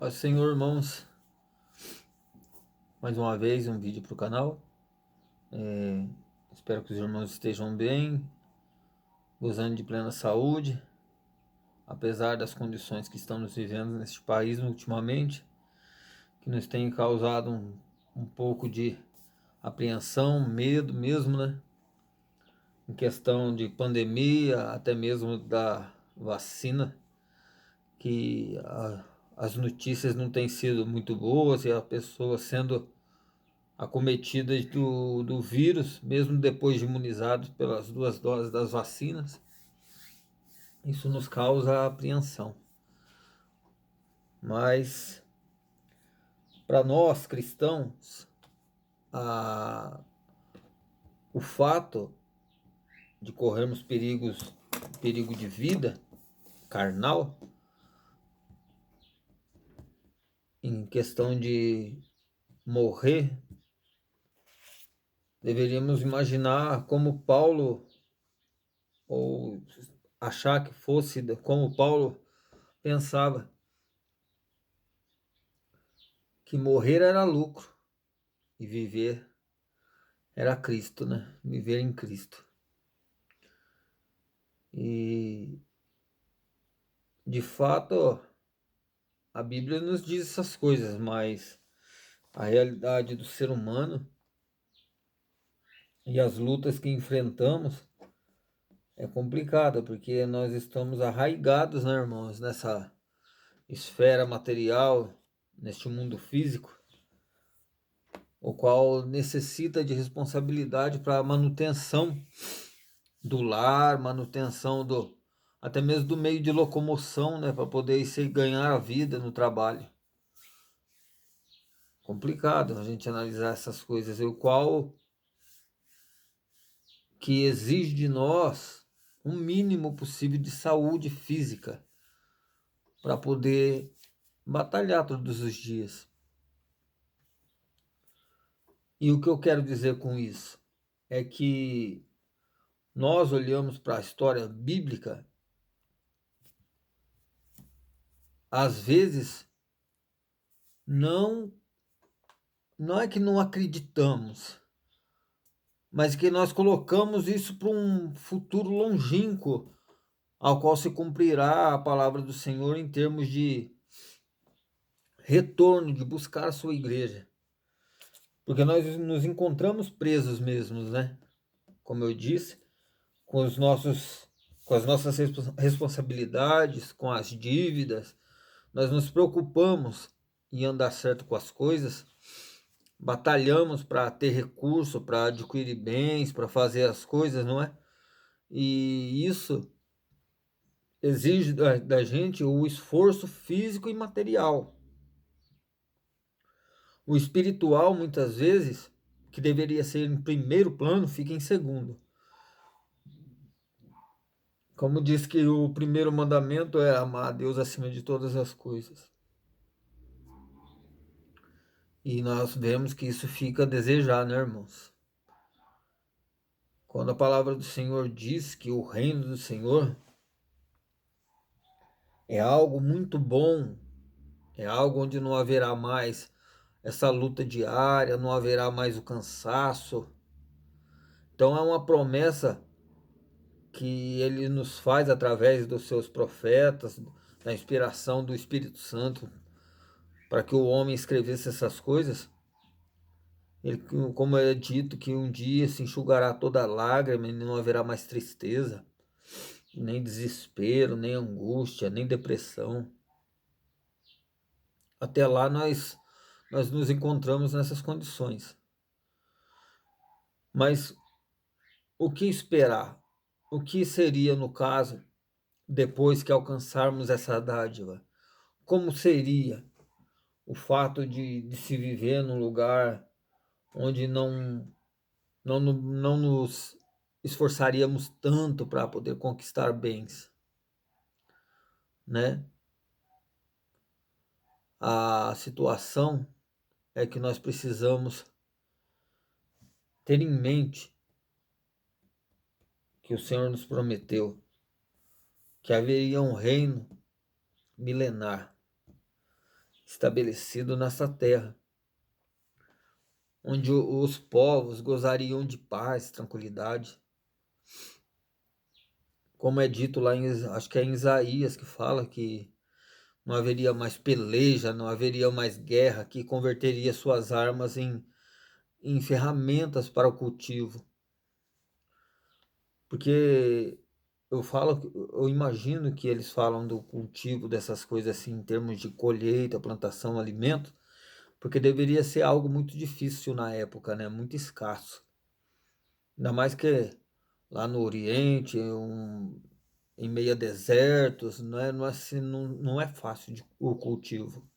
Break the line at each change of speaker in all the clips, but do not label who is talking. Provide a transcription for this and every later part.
Paz do Senhor, irmãos, mais uma vez um vídeo para o canal. Espero que os irmãos estejam bem, gozando de plena saúde, apesar das condições que estamos vivendo neste país ultimamente, que nos tem causado um pouco de apreensão, medo mesmo, né? Em questão de pandemia, até mesmo da vacina, que as notícias não têm sido muito boas e a pessoa sendo acometidas do vírus, mesmo depois de imunizados pelas 2 doses das vacinas. Isso nos causa apreensão. Mas, para nós cristãos, o fato de corrermos perigo de vida carnal, em questão de morrer, deveríamos imaginar como Paulo, ou achar que fosse como Paulo pensava, que morrer era lucro e viver era Cristo, né? Viver em Cristo. E de fato a Bíblia nos diz essas coisas, mas a realidade do ser humano e as lutas que enfrentamos é complicada, porque nós estamos arraigados, né, irmãos, nessa esfera material, neste mundo físico, o qual necessita de responsabilidade para a manutenção do lar, manutenção até mesmo do meio de locomoção, né, para poder se ganhar a vida no trabalho. Complicado a gente analisar essas coisas, o qual que exige de nós um mínimo possível de saúde física para poder batalhar todos os dias. E o que eu quero dizer com isso é que nós olhamos para a história bíblica, às vezes não não é que não acreditamos, mas que nós colocamos isso para um futuro longínquo, ao qual se cumprirá a palavra do Senhor em termos de retorno, de buscar a sua igreja. Porque nós nos encontramos presos mesmos, né? Como eu disse, com as nossas responsabilidades, com as dívidas, nós nos preocupamos em andar certo com as coisas, batalhamos para ter recurso, para adquirir bens, para fazer as coisas, não é? E isso exige da gente o esforço físico e material. O espiritual, muitas vezes, que deveria ser em primeiro plano, fica em segundo. Como diz que o primeiro mandamento é amar a Deus acima de todas as coisas. E nós vemos que isso fica a desejar, né, irmãos? Quando a palavra do Senhor diz que o reino do Senhor é algo muito bom, é algo onde não haverá mais essa luta diária, não haverá mais o cansaço. Então é uma promessa que ele nos faz através dos seus profetas, da inspiração do Espírito Santo, para que o homem escrevesse essas coisas. Ele, como é dito, que um dia se enxugará toda lágrima e não haverá mais tristeza, nem desespero, nem angústia, nem depressão. Até lá nós nos encontramos nessas condições. Mas o que esperar? O que seria, no caso, depois que alcançarmos essa dádiva? Como seria o fato de se viver num lugar onde não nos esforçaríamos tanto para poder conquistar bens, né? A situação é que nós precisamos ter em mente que o Senhor nos prometeu que haveria um reino milenar, estabelecido nessa terra, onde os povos gozariam de paz, tranquilidade. Como é dito lá, acho que é em Isaías, que fala que não haveria mais peleja, não haveria mais guerra, que converteria suas armas em ferramentas para o cultivo. Porque eu imagino que eles falam do cultivo dessas coisas assim, em termos de colheita, plantação, alimento, porque deveria ser algo muito difícil na época, né? Muito escasso. Ainda mais que lá no Oriente, em meio a desertos, não é, assim, não é fácil o cultivo.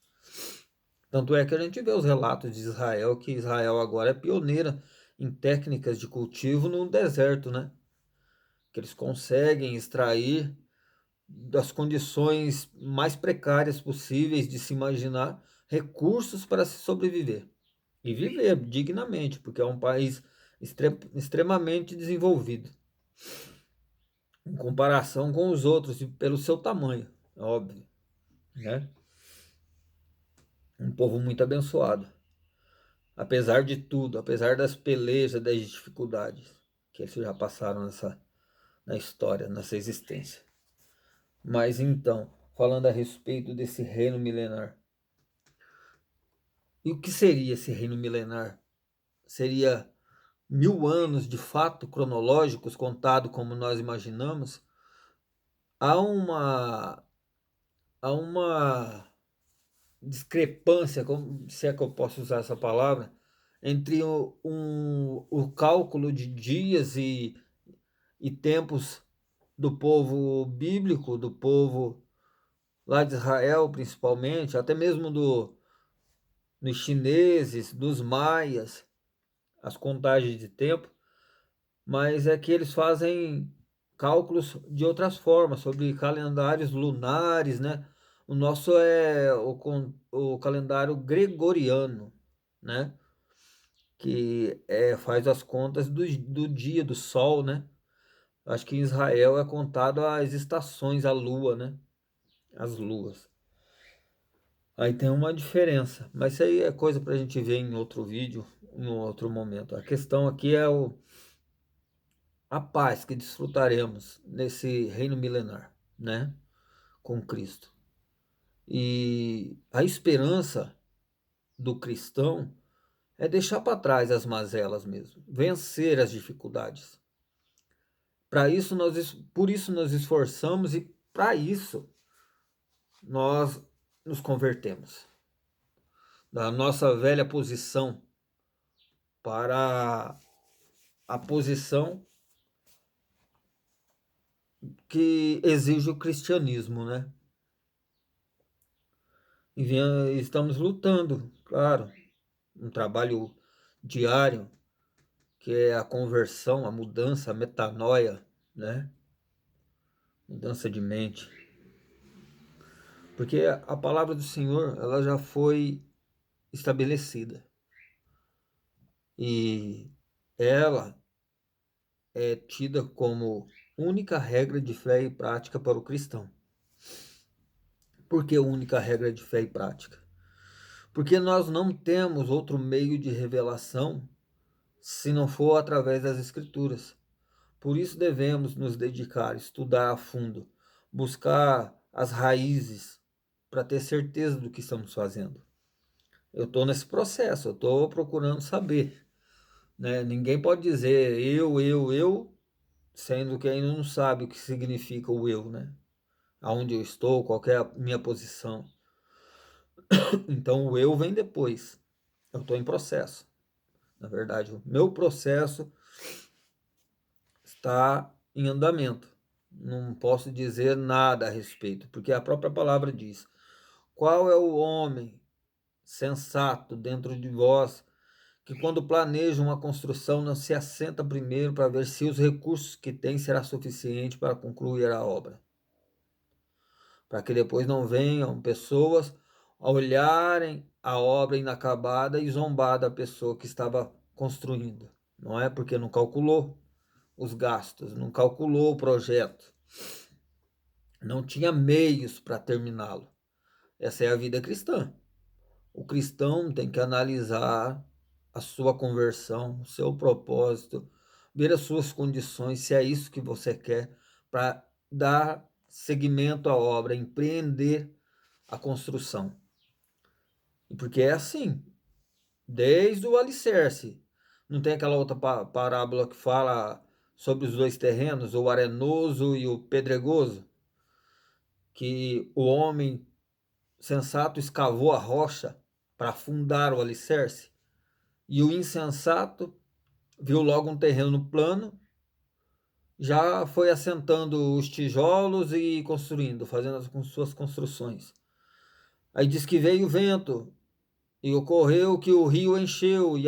Tanto é que a gente vê os relatos de Israel, que Israel agora é pioneira em técnicas de cultivo no deserto, né? Que eles conseguem extrair das condições mais precárias possíveis de se imaginar recursos para se sobreviver e viver dignamente, porque é um país extremamente desenvolvido em comparação com os outros e pelo seu tamanho, é óbvio, né? Um povo muito abençoado, apesar de tudo, apesar das pelejas, das dificuldades que eles já passaram na história, nessa existência. Mas então, falando a respeito desse reino milenar, e o que seria esse reino milenar? Seria 1000 anos de fato cronológicos contado como nós imaginamos? Há uma, há uma discrepância, se é que eu posso usar essa palavra, entre o cálculo de dias e tempos do povo bíblico, do povo lá de Israel principalmente, até mesmo dos chineses, dos maias, as contagens de tempo, mas é que eles fazem cálculos de outras formas, sobre calendários lunares, né? O nosso é o calendário gregoriano, né? Que faz as contas do dia, do sol, né? Acho que em Israel é contado as estações, a lua, né? As luas. Aí tem uma diferença, mas isso aí é coisa para a gente ver em outro vídeo, em outro momento. A questão aqui é a paz que desfrutaremos nesse reino milenar, né? Com Cristo. E a esperança do cristão é deixar para trás as mazelas mesmo, vencer as dificuldades. Por isso nós esforçamos e para isso nós nos convertemos da nossa velha posição para a posição que exige o cristianismo, né? E estamos lutando, claro, um trabalho diário, que é a conversão, a mudança, a metanoia, né? Mudança de mente. Porque a palavra do Senhor, ela já foi estabelecida. E ela é tida como única regra de fé e prática para o cristão. Por que única regra de fé e prática? Porque nós não temos outro meio de revelação se não for através das Escrituras. Por isso devemos nos dedicar, estudar a fundo, buscar as raízes para ter certeza do que estamos fazendo. Eu estou nesse processo, eu estou procurando saber, né? Ninguém pode dizer eu, sendo que ainda não sabe o que significa o eu, né? Aonde eu estou, qual é a minha posição. Então o eu vem depois. Eu estou em processo. Na verdade, o meu processo está em andamento. Não posso dizer nada a respeito, porque a própria palavra diz: qual é o homem sensato dentro de vós que, quando planeja uma construção, não se assenta primeiro para ver se os recursos que tem será suficiente para concluir a obra? Para que depois não venham pessoas a olharem a obra inacabada e zombar da pessoa que estava construindo. Não é porque não calculou os gastos, não calculou o projeto, não tinha meios para terminá-lo. Essa é a vida cristã. o cristão tem que analisar a sua conversão, o seu propósito, ver as suas condições, se é isso que você quer, para dar seguimento à obra, empreender a construção. E porque é assim, desde o alicerce. Não tem aquela outra parábola que fala sobre os dois terrenos, o arenoso e o pedregoso, que o homem sensato escavou a rocha para afundar o alicerce, e o insensato viu logo um terreno plano, já foi assentando os tijolos e construindo, fazendo as suas construções. Aí diz que veio o vento, e ocorreu que o rio encheu e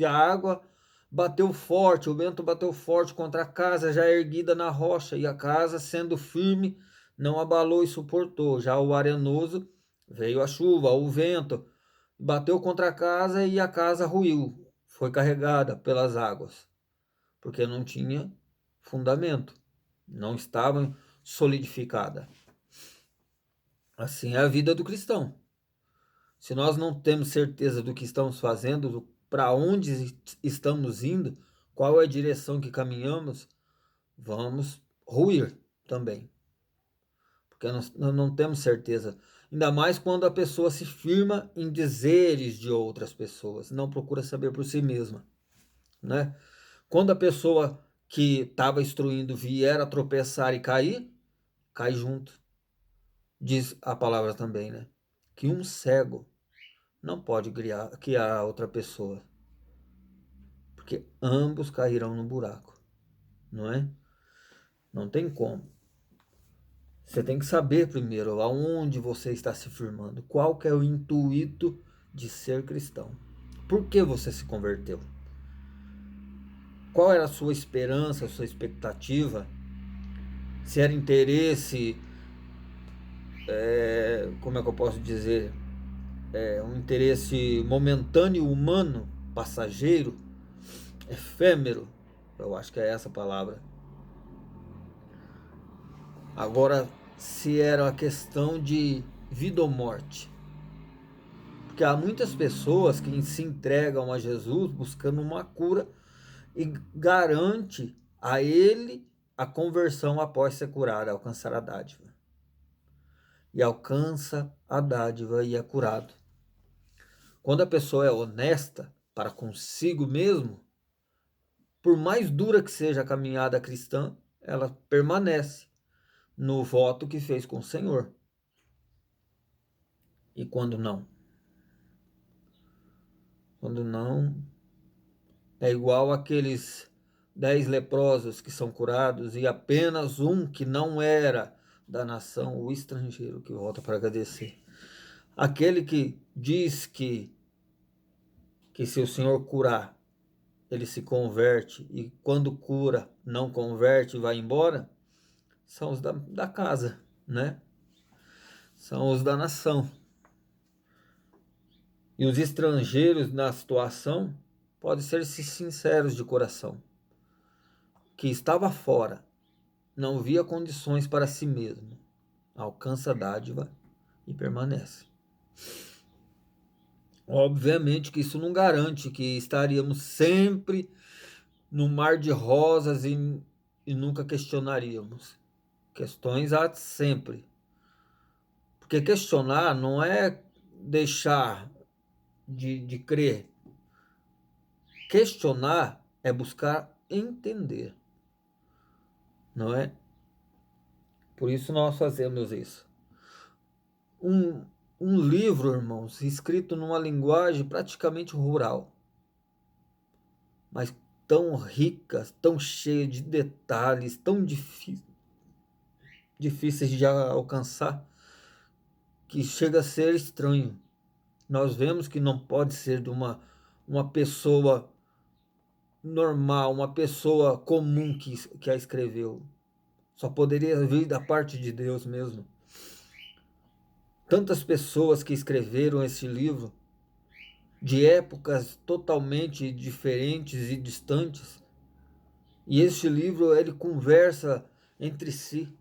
a água bateu forte, o vento bateu forte contra a casa já erguida na rocha, e a casa, sendo firme, não abalou e suportou. Já o arenoso, veio a chuva, o vento, bateu contra a casa e a casa ruiu, foi carregada pelas águas, porque não tinha fundamento, não estava solidificada. Assim é a vida do cristão. Se nós não temos certeza do que estamos fazendo, para onde estamos indo, qual é a direção que caminhamos, vamos ruir também. Porque nós não temos certeza. Ainda mais quando a pessoa se firma em dizeres de outras pessoas, não procura saber por si mesma, né? Quando a pessoa que estava instruindo vier a tropeçar e cair, cai junto. Diz a palavra também, né? Que um cego não pode guiar outra pessoa, porque ambos cairão no buraco, não é? Não tem como. Você tem que saber primeiro aonde você está se firmando, qual que é o intuito de ser cristão. Por que você se converteu? Qual era a sua esperança, a sua expectativa? Se era interesse, como é que eu posso dizer? Um interesse momentâneo, humano, passageiro, efêmero, eu acho que é essa a palavra. Agora, se era a questão de vida ou morte. Porque há muitas pessoas que se entregam a Jesus buscando uma cura e garante a ele a conversão após ser curado, alcançar a dádiva. E alcança a dádiva e é curado. Quando a pessoa é honesta para consigo mesmo, por mais dura que seja a caminhada cristã, ela permanece no voto que fez com o Senhor. E quando não? Quando não, é igual aqueles 10 leprosos que são curados e apenas um que não era da nação, o estrangeiro, que volta para agradecer. Aquele que diz que se o Senhor curar, ele se converte, e quando cura, não converte e vai embora, são os da casa, né? São os da nação. E os estrangeiros na situação podem ser sinceros de coração, que estava fora, não via condições para si mesmo, alcança a dádiva e permanece. Obviamente que isso não garante que estaríamos sempre no mar de rosas e nunca questionaríamos. Questões há sempre. Porque questionar não é deixar de crer. Questionar é buscar entender, não é? Por isso nós fazemos isso. Um livro, irmãos, escrito numa linguagem praticamente rural, mas tão rica, tão cheia de detalhes, tão difíceis de alcançar, que chega a ser estranho. Nós vemos que não pode ser de uma pessoa normal, uma pessoa comum que a escreveu. Só poderia vir da parte de Deus mesmo. Tantas pessoas que escreveram esse livro, de épocas totalmente diferentes e distantes. E este livro, ele conversa entre si,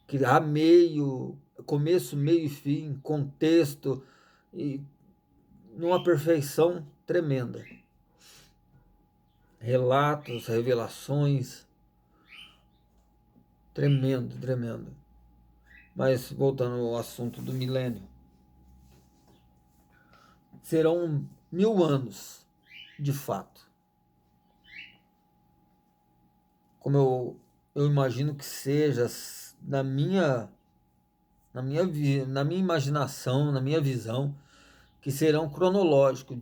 que há meio, começo, meio e fim, contexto, e numa perfeição tremenda. Relatos, revelações, tremendo, tremendo. Mas voltando ao assunto do milênio, serão 1000 anos, de fato. Como eu imagino que seja, na minha imaginação, na minha visão, que serão cronológicos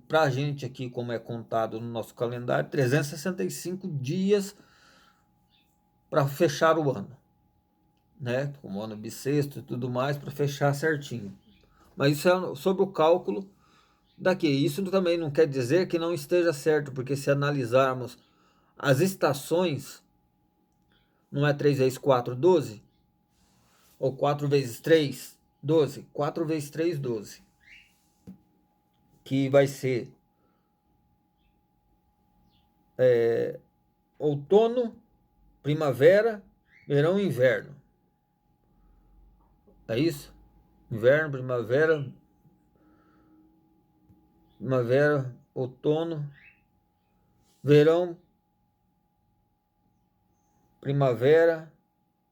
para a gente aqui, como é contado no nosso calendário, 365 dias para fechar o ano, né? Como ano bissexto e tudo mais, para fechar certinho. Mas isso é sobre o cálculo daqui. Isso também não quer dizer que não esteja certo, porque se analisarmos as estações, não é 3 vezes 4, 12? Ou 4 vezes 3, 12? 4 vezes 3, 12. Que vai ser outono, primavera, verão e inverno. É isso? Inverno, primavera, outono, verão, primavera,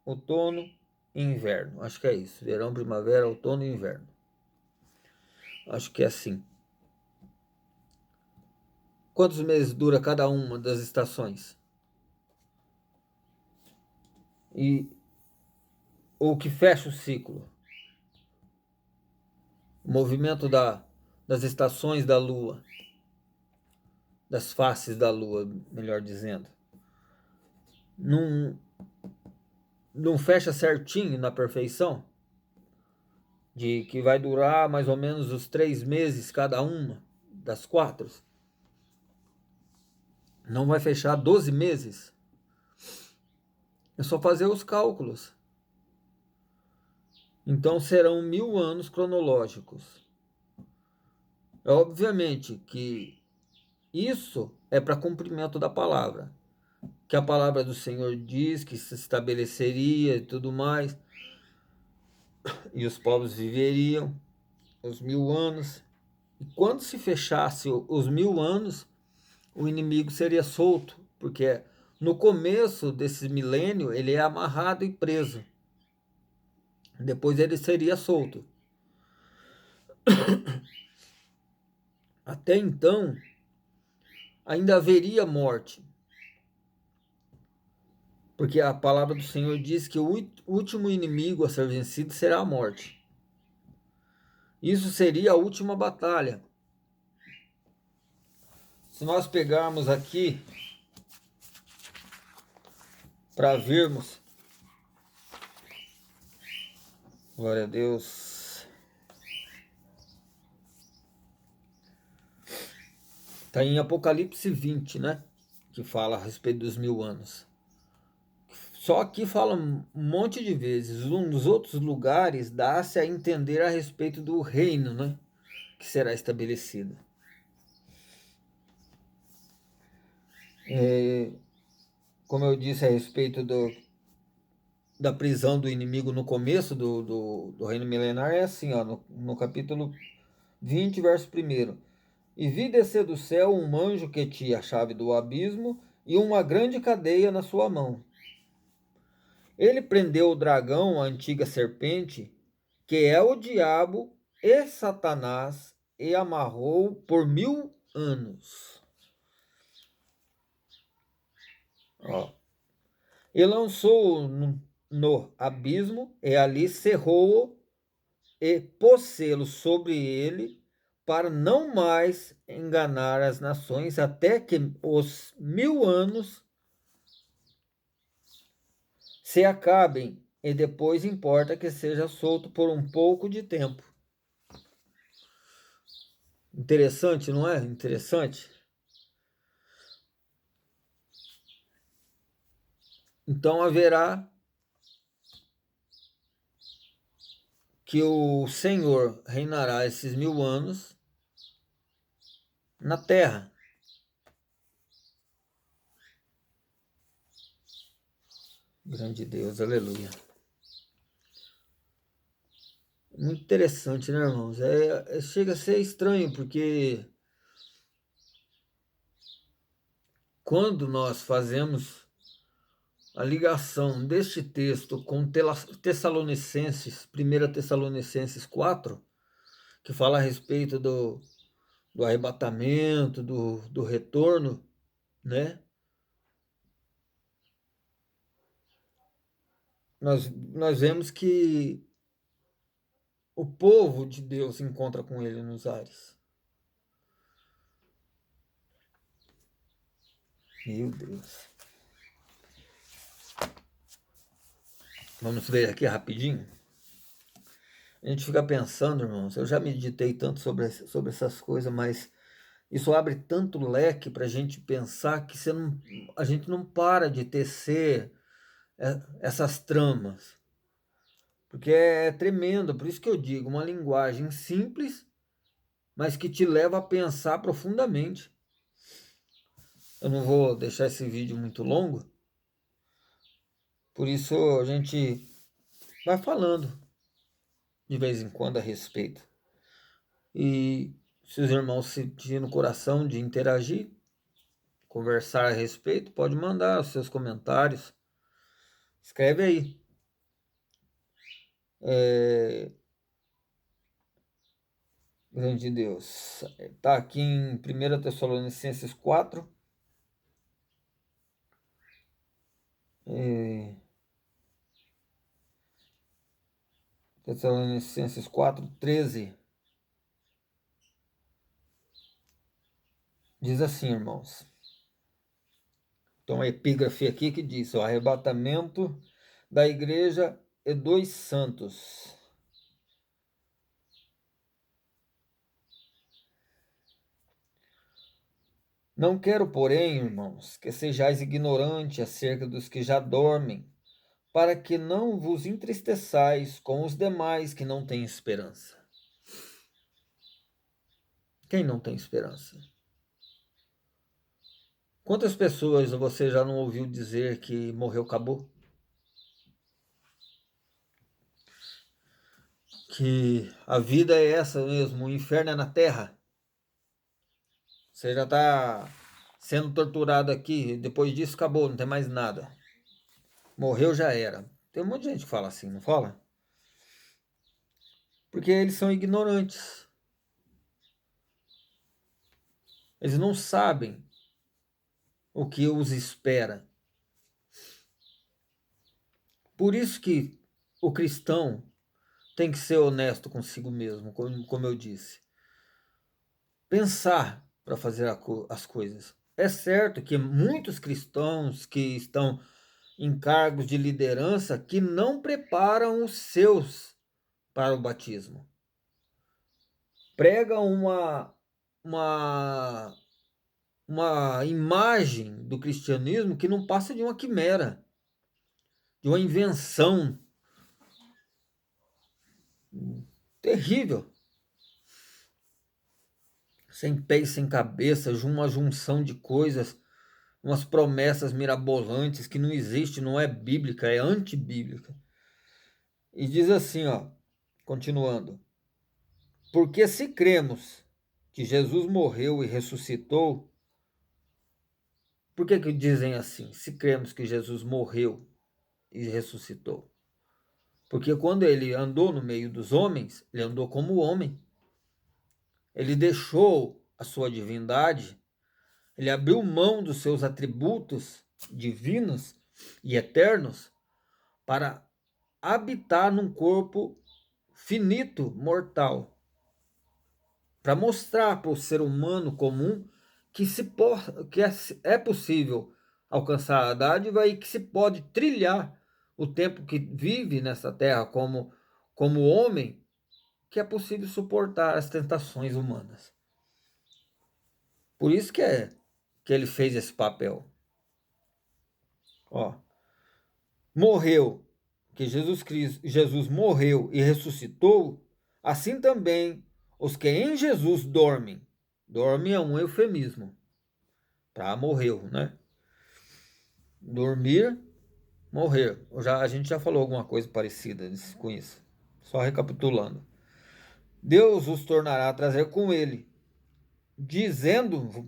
outono e inverno. Acho que é isso. Verão, primavera, outono e inverno. Acho que é assim. Quantos meses dura cada uma das estações? E o que fecha o ciclo? O movimento das estações da Lua, das faces da Lua, melhor dizendo. Não, não fecha certinho na perfeição? De que vai durar mais ou menos os 3 meses cada uma das 4? Não vai fechar 12 meses? É só fazer os cálculos. Então serão 1000 anos cronológicos. Obviamente que isso é para cumprimento da palavra. Que a palavra do Senhor diz que se estabeleceria e tudo mais. E os povos viveriam os 1000 anos. E quando se fechasse os 1000 anos, o inimigo seria solto. Porque no começo desse milênio ele é amarrado e preso. Depois ele seria solto. Até então, ainda haveria morte. Porque a palavra do Senhor diz que o último inimigo a ser vencido será a morte. Isso seria a última batalha. Se nós pegarmos aqui para vermos, glória a Deus, está em Apocalipse 20, né? Que fala a respeito dos 1000 anos. Só aqui fala um monte de vezes. Nos outros lugares dá-se a entender a respeito do reino, né? Que será estabelecido. Como eu disse a respeito da prisão do inimigo no começo do reino milenar, é assim, ó, no capítulo 20, verso 1. E vi descer do céu um anjo que tinha a chave do abismo e uma grande cadeia na sua mão. Ele prendeu o dragão, a antiga serpente, que é o diabo e Satanás, e amarrou por 1000 anos. Ó. E lançou-o no abismo, e ali cerrou-o e pôs-lo sobre ele, para não mais enganar as nações, até que os 1000 anos se acabem, e depois importa que seja solto por um pouco de tempo. Interessante, não é? Interessante. Então haverá que o Senhor reinará esses 1000 anos na terra. Grande Deus, aleluia. Muito interessante, né, irmãos? Chega a ser estranho, porque quando nós fazemos a ligação deste texto com Tessalonicenses, 1 Tessalonicenses 4, que fala a respeito do arrebatamento, do retorno, né? Nós vemos que o povo de Deus se encontra com ele nos ares. Meu Deus. Vamos ver aqui rapidinho. A gente fica pensando, irmãos, eu já meditei tanto sobre essas coisas, mas isso abre tanto leque para a gente pensar que a gente não para de tecer essas tramas. Porque é tremendo, por isso que eu digo, uma linguagem simples, mas que te leva a pensar profundamente. Eu não vou deixar esse vídeo muito longo, por isso a gente vai falando de vez em quando a respeito. E se os irmãos sentirem no coração de interagir, conversar a respeito, pode mandar os seus comentários. Escreve aí. Grande Deus. Está aqui em 1 Tessalonicenses 4. Tessalonicenses 4:13. Diz assim, irmãos. Então, a epígrafe aqui que diz: o arrebatamento da igreja e dos santos. Não quero, porém, irmãos, que sejais ignorantes acerca dos que já dormem, para que não vos entristeçais com os demais que não têm esperança. Quem não tem esperança? Quantas pessoas você já não ouviu dizer que morreu, acabou? Que a vida é essa mesmo, o inferno é na terra. Você já está sendo torturado aqui, depois disso acabou, não tem mais nada. Morreu, já era. Tem um monte de gente que fala assim, não fala? Porque eles são ignorantes. Eles não sabem o que os espera. Por isso que o cristão tem que ser honesto consigo mesmo, como eu disse. Pensar para fazer as coisas. É certo que muitos cristãos que estão em cargos de liderança que não preparam os seus para o batismo. Pregam uma imagem do cristianismo que não passa de uma quimera, de uma invenção terrível. Sem pé e sem cabeça, uma junção de coisas, umas promessas mirabolantes que não existe, não é bíblica, é antibíblica. E diz assim, ó, continuando: porque se cremos que Jesus morreu e ressuscitou, por que dizem assim? Se cremos que Jesus morreu e ressuscitou. Porque quando ele andou no meio dos homens, ele andou como homem. Ele deixou a sua divindade, ele abriu mão dos seus atributos divinos e eternos para habitar num corpo finito, mortal, para mostrar para o ser humano comum que é possível alcançar a dádiva e que se pode trilhar o tempo que vive nessa terra como homem, que é possível suportar as tentações humanas. Por isso que ele fez esse papel. Ó, morreu, que Jesus morreu e ressuscitou, assim também os que em Jesus dormem. Dorme é um eufemismo para morreu, né? Dormir, morrer. A gente já falou alguma coisa parecida com isso. Só recapitulando. Deus os tornará a trazer com ele, dizemos-vos,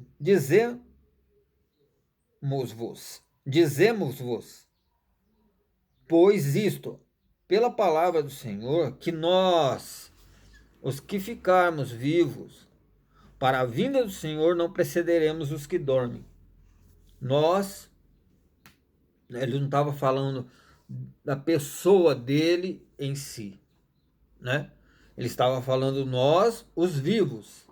pois isto, pela palavra do Senhor, que nós, os que ficarmos vivos, para a vinda do Senhor, não precederemos os que dormem. Nós, ele não estava falando da pessoa dele em si, né? Ele estava falando nós, os vivos,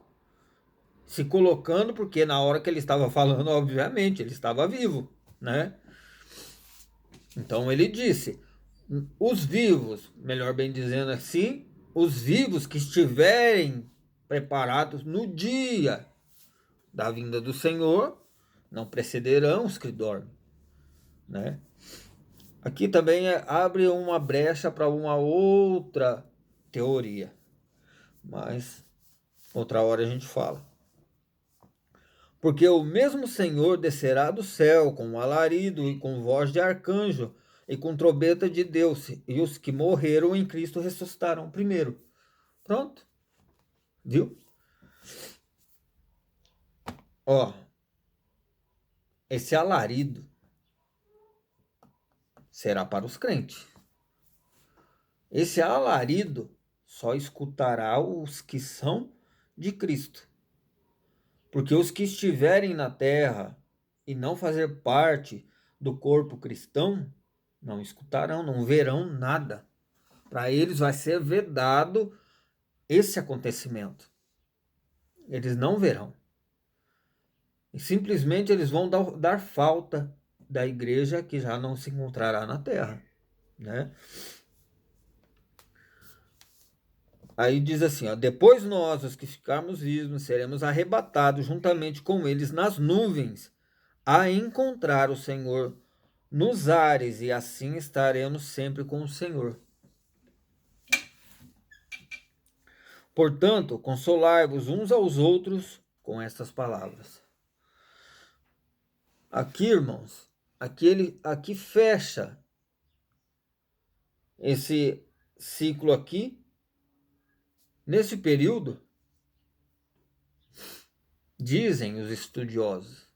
se colocando, porque na hora que ele estava falando, obviamente, ele estava vivo, né? Então ele disse, os vivos, melhor bem dizendo assim, os vivos que estiverem preparados no dia da vinda do Senhor, não precederão os que dormem, né? Aqui também abre uma brecha para uma outra teoria, mas outra hora a gente fala. Porque o mesmo Senhor descerá do céu com um alarido e com voz de arcanjo e com trombeta de Deus, e os que morreram em Cristo ressuscitarão primeiro. Pronto. Viu? Ó, esse alarido será para os crentes. Esse alarido só escutará os que são de Cristo. Porque os que estiverem na terra e não fazer parte do corpo cristão, não escutarão, não verão nada. Para eles vai ser vedado esse acontecimento. Eles não verão. E simplesmente eles vão dar falta da igreja que já não se encontrará na terra, né? Aí diz assim, ó, depois nós, os que ficarmos vivos, seremos arrebatados juntamente com eles nas nuvens, a encontrar o Senhor nos ares, e assim estaremos sempre com o Senhor. Portanto, consolai-vos uns aos outros com estas palavras. Aqui, irmãos, aqui fecha esse ciclo aqui. Nesse período, dizem os estudiosos,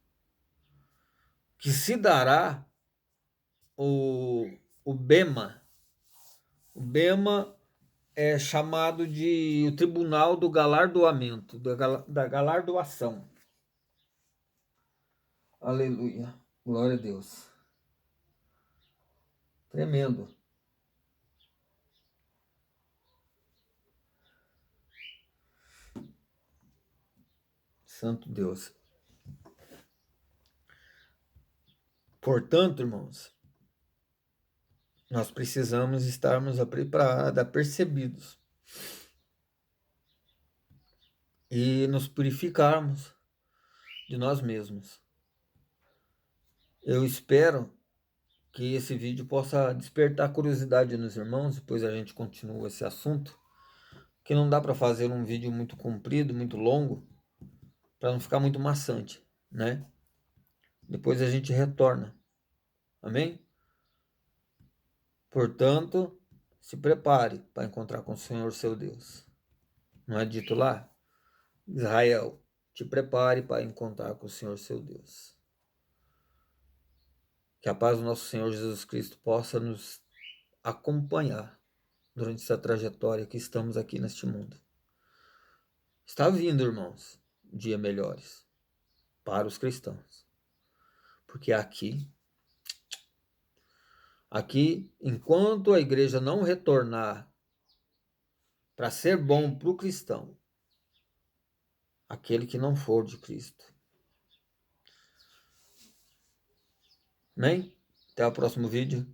que se dará o Bema. O Bema é chamado de o Tribunal do Galardoamento, da galardoação. Aleluia. Glória a Deus. Tremendo. Santo Deus. Portanto, irmãos, nós precisamos estarmos preparados, apercebidos e nos purificarmos de nós mesmos. Eu espero que esse vídeo possa despertar curiosidade nos irmãos, depois a gente continua esse assunto, que não dá para fazer um vídeo muito comprido, muito longo, para não ficar muito maçante, né? Depois a gente retorna. Amém? Portanto, se prepare para encontrar com o Senhor seu Deus. Não é dito lá? Israel, te prepare para encontrar com o Senhor seu Deus. Que a paz do nosso Senhor Jesus Cristo possa nos acompanhar durante essa trajetória que estamos aqui neste mundo. Está vindo, irmãos, dias melhores para os cristãos. Porque aqui, enquanto a igreja não retornar para ser bom para o cristão, aquele que não for de Cristo. Amém? Até o próximo vídeo.